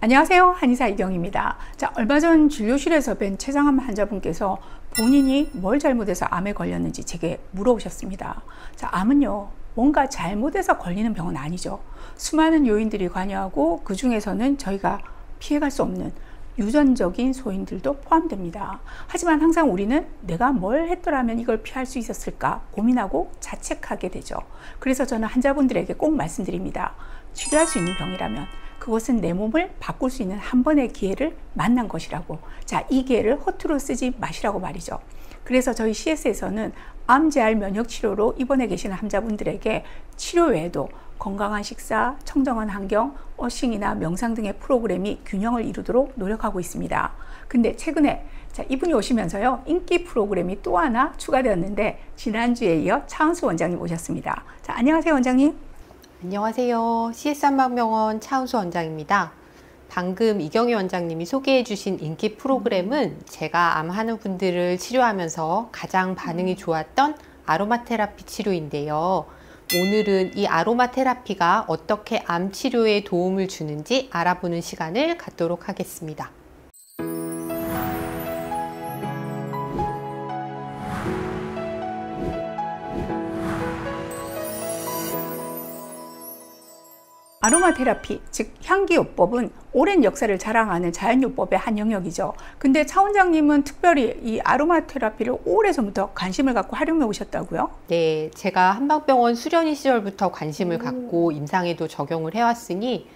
안녕하세요. 한의사 이경입니다. 자, 얼마 전 진료실에서 뵌 췌장암 환자분께서 본인이 뭘 잘못해서 암에 걸렸는지 제게 물어오셨습니다. 자, 암은요, 뭔가 잘못해서 걸리는 병은 아니죠. 수많은 요인들이 관여하고 그 중에서는 저희가 피해갈 수 없는 유전적인 소인들도 포함됩니다. 하지만 항상 우리는 내가 뭘 했더라면 이걸 피할 수 있었을까 고민하고 자책하게 되죠. 그래서 저는 환자분들에게 꼭 말씀드립니다. 치료할 수 있는 병이라면 그것은 내 몸을 바꿀 수 있는 한 번의 기회를 만난 것이라고. 자, 이 기회를 허투루 쓰지 마시라고 말이죠. 그래서 저희 CS에서는 암재활 면역 치료로 입원해 계시는 환자분들에게 치료 외에도 건강한 식사, 청정한 환경, 어싱이나 명상 등의 프로그램이 균형을 이루도록 노력하고 있습니다. 근데 최근에 이분이 오시면서요, 인기 프로그램이 또 하나 추가되었는데 지난주에 이어 차은수 원장님 오셨습니다. 자, 안녕하세요 원장님. 안녕하세요. CS한방병원 차은수 원장입니다. 방금 이경희 원장님이 소개해 주신 인기 프로그램은 제가 암하는 분들을 치료하면서 가장 반응이 좋았던 아로마 테라피 치료인데요. 오늘은 이 아로마 테라피가 어떻게 암 치료에 도움을 주는지 알아보는 시간을 갖도록 하겠습니다. 아로마 테라피, 즉 향기요법은 오랜 역사를 자랑하는 자연요법의 한 영역이죠. 근데 차 원장님은 특별히 이 아로마 테라피를 오래전부터 관심을 갖고 활용해 오셨다고요? 네, 제가 한방병원 수련의 시절부터 관심을 갖고 임상에도 적용을 해왔으니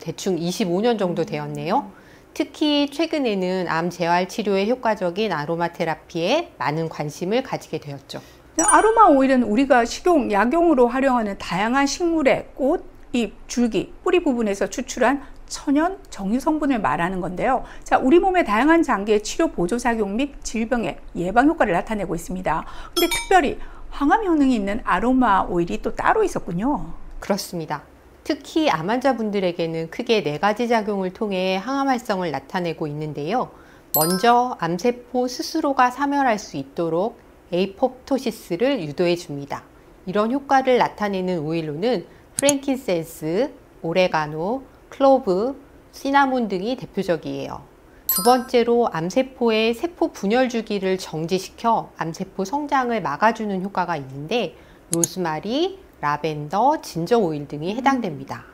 대충 25년 정도 되었네요. 특히 최근에는 암 재활 치료에 효과적인 아로마 테라피에 많은 관심을 가지게 되었죠. 아로마 오일은 우리가 식용, 약용으로 활용하는 다양한 식물의 꽃, 잎, 줄기, 뿌리 부분에서 추출한 천연 정유 성분을 말하는 건데요. 자, 우리 몸의 다양한 장기의 치료 보조작용 및 질병의 예방 효과를 나타내고 있습니다. 근데 특별히 항암 효능이 있는 아로마 오일이 또 따로 있었군요. 그렇습니다. 특히 암 환자분들에게는 크게 4가지 작용을 통해 항암 활성을 나타내고 있는데요. 먼저 암세포 스스로가 사멸할 수 있도록 에이포프토시스를 유도해 줍니다. 이런 효과를 나타내는 오일로는 프랭킨센스, 오레가노, 클로브, 시나몬 등이 대표적이에요. 두 번째로 암세포의 세포 분열 주기를 정지시켜 암세포 성장을 막아주는 효과가 있는데 로즈마리, 라벤더, 진저 오일 등이 해당됩니다.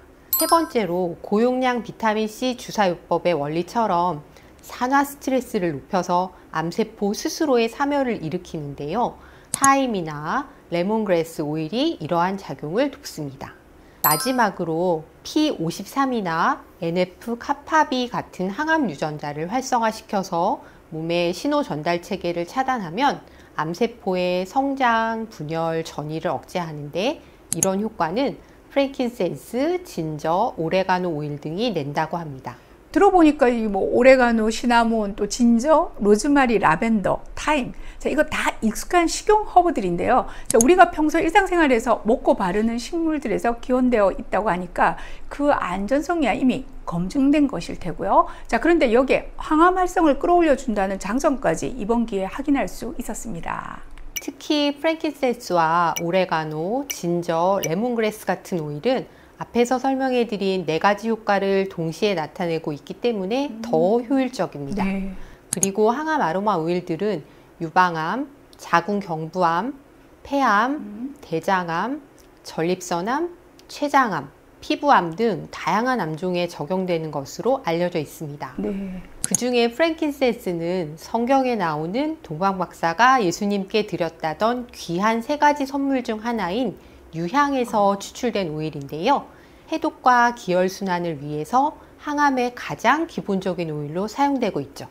세 번째로 고용량 비타민C 주사요법의 원리처럼 산화 스트레스를 높여서 암세포 스스로의 사멸을 일으키는데요. 타임이나 레몬그래스 오일이 이러한 작용을 돕습니다. 마지막으로 P53이나 NF-카파비 같은 항암 유전자를 활성화시켜서 몸의 신호 전달 체계를 차단하면 암세포의 성장, 분열, 전이를 억제하는데 이런 효과는 프랭킨센스, 진저, 오레가노 오일 등이 낸다고 합니다. 들어보니까 이 오레가노, 시나몬, 또 진저, 로즈마리, 라벤더, 타임, 자, 이거 다 익숙한 식용 허브들인데요. 자, 우리가 평소 일상생활에서 먹고 바르는 식물들에서 기원되어 있다고 하니까 그 안전성이야 이미 검증된 것일 테고요. 자, 그런데 여기에 항암 활성을 끌어올려 준다는 장점까지 이번 기회에 확인할 수 있었습니다. 특히 프랭킨센스와 오레가노, 진저, 레몬그래스 같은 오일은 앞에서 설명해드린 4가지 효과를 동시에 나타내고 있기 때문에 더 효율적입니다. 네. 그리고 항암 아로마 오일들은 유방암, 자궁경부암, 폐암, 대장암, 전립선암, 췌장암, 피부암 등 다양한 암종에 적용되는 것으로 알려져 있습니다. 네. 그 중에 프랭킨센스는 성경에 나오는 동방박사가 예수님께 드렸다던 귀한 3가지 선물 중 하나인 유향에서 추출된 오일인데요. 해독과 기혈순환을 위해서 항암의 가장 기본적인 오일로 사용되고 있죠.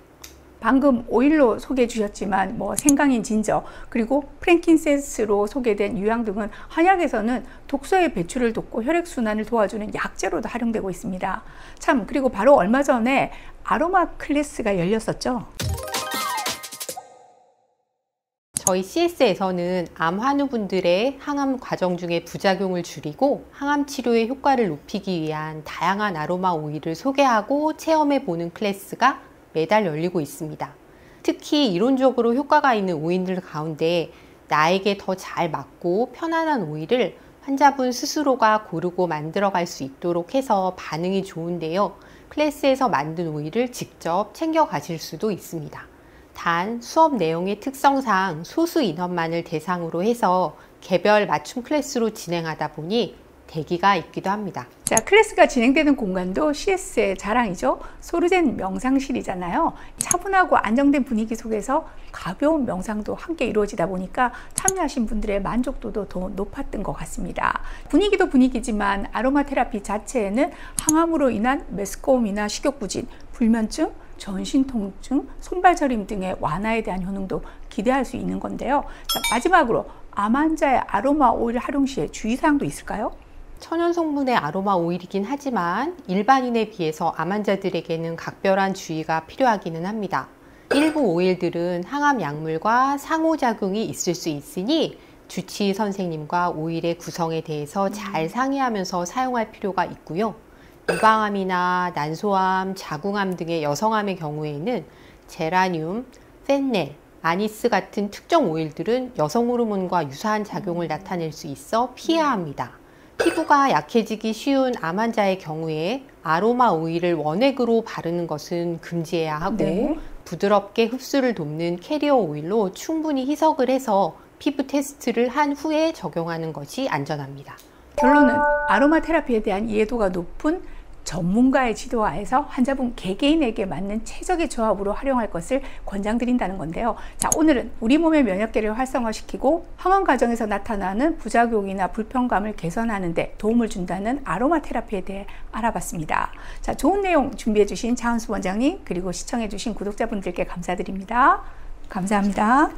방금 오일로 소개해 주셨지만 생강인 진저 그리고 프랭킨센스로 소개된 유향 등은 한약에서는 독소의 배출을 돕고 혈액순환을 도와주는 약재로도 활용되고 있습니다. 참, 그리고 바로 얼마 전에 아로마 클래스가 열렸었죠. 저희 CS에서는 암 환우분들의 항암 과정 중에 부작용을 줄이고 항암 치료의 효과를 높이기 위한 다양한 아로마 오일을 소개하고 체험해보는 클래스가 매달 열리고 있습니다. 특히 이론적으로 효과가 있는 오일들 가운데 나에게 더 잘 맞고 편안한 오일을 환자분 스스로가 고르고 만들어갈 수 있도록 해서 반응이 좋은데요. 클래스에서 만든 오일을 직접 챙겨 가실 수도 있습니다. 단 수업 내용의 특성상 소수 인원만을 대상으로 해서 개별 맞춤 클래스로 진행하다 보니 대기가 있기도 합니다. 자, 클래스가 진행되는 공간도 CS의 자랑이죠. 소르젠 명상실이잖아요. 차분하고 안정된 분위기 속에서 가벼운 명상도 함께 이루어지다 보니까 참여하신 분들의 만족도도 더 높았던 것 같습니다. 분위기도 분위기지만 아로마 테라피 자체에는 항암으로 인한 메스꺼움이나 식욕부진, 불면증, 전신 통증, 손발 저림 등의 완화에 대한 효능도 기대할 수 있는 건데요. 자, 마지막으로 암 환자의 아로마 오일 활용 시에 주의사항도 있을까요? 천연 성분의 아로마 오일이긴 하지만 일반인에 비해서 암 환자들에게는 각별한 주의가 필요하기는 합니다. 일부 오일들은 항암 약물과 상호작용이 있을 수 있으니 주치의 선생님과 오일의 구성에 대해서 잘 상의하면서 사용할 필요가 있고요. 유방암이나 난소암, 자궁암 등의 여성암의 경우에는 제라늄, 펜넬, 아니스 같은 특정 오일들은 여성 호르몬과 유사한 작용을 나타낼 수 있어 피해야 합니다. 피부가 약해지기 쉬운 암 환자의 경우에 아로마 오일을 원액으로 바르는 것은 금지해야 하고 네. 부드럽게 흡수를 돕는 캐리어 오일로 충분히 희석을 해서 피부 테스트를 한 후에 적용하는 것이 안전합니다. 결론은 아로마 테라피에 대한 이해도가 높은 전문가의 지도하에서 환자분 개개인에게 맞는 최적의 조합으로 활용할 것을 권장드린다는 건데요. 자, 오늘은 우리 몸의 면역계를 활성화시키고 항암 과정에서 나타나는 부작용이나 불편감을 개선하는 데 도움을 준다는 아로마 테라피에 대해 알아봤습니다. 자, 좋은 내용 준비해 주신 차은수 원장님 그리고 시청해 주신 구독자분들께 감사드립니다. 감사합니다.